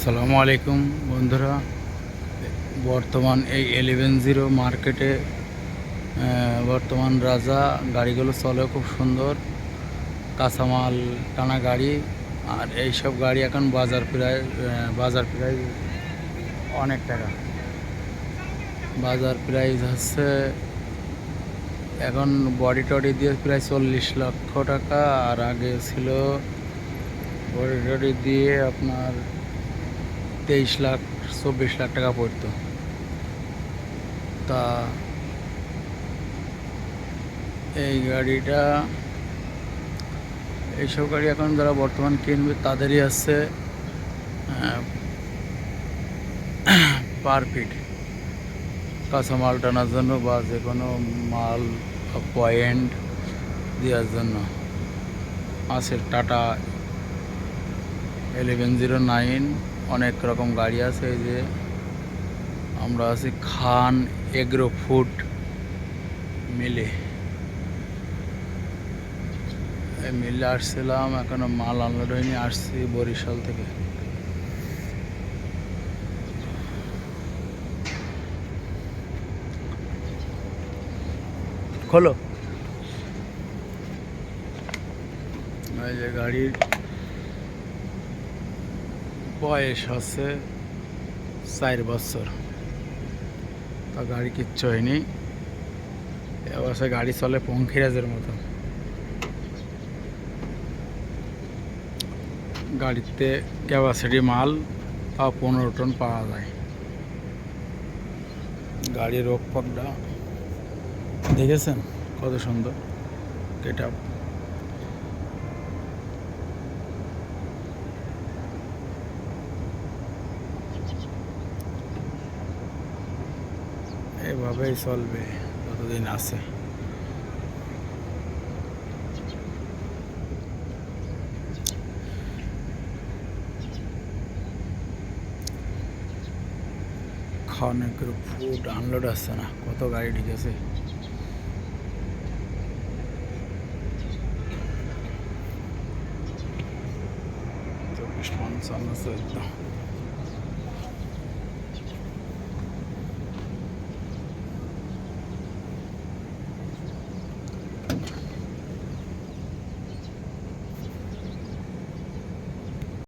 আসসালামু আলাইকুম বন্ধুরা। বর্তমান এই 11-0 মার্কেটে বর্তমান রাজা গাড়িগুলো চলে খুব সুন্দর, কাঁচামাল টানা গাড়ি। আর এই সব গাড়ি এখন বাজার প্রাইস অনেক টাকা। বাজার প্রাইস হচ্ছে এখন বডি টডি দিয়ে প্রায় 40 লক্ষ টাকা, আর আগে ছিল বডি টডি দিয়ে আপনার 23 লাখ 24 লাখ টাকা পড়তো। তা এই গাড়িটা, এইসব গাড়ি এখন যারা বর্তমান কিনবে তাদেরই আছে পার ফিট কাঁচা মাল টানার জন্য বা যে কোনো মাল পয়েন্ট দেওয়ার জন্য আছে। টাটা 1109 অনেক রকম গাড়ি আছে। এই যে আমরা আছি খান এগ্রো ফুড মিলে, এই মিলে আসছিলাম, এখনো মাল আনলোড হয়নি। আসছি বরিশাল থেকে। খোলো। এই যে গাড়ির বয়স হচ্ছে 4 বছর, তা গাড়ি কিচ্ছু হয়নি। এ অবস্থায় গাড়ি চলে পঙ্খিরাজের মতো। গাড়িতে ক্যাপাসিটি মাল 15 টন পাওয়া যায়। গাড়ির রোগপাকটা দেখেছেন কত সুন্দর গেট আপ। এভাবেই চলবে যতদিন আছে। ফুড আনলোড আসছে না, কত গাড়ি ঢুকেছে। 24, 55, 14।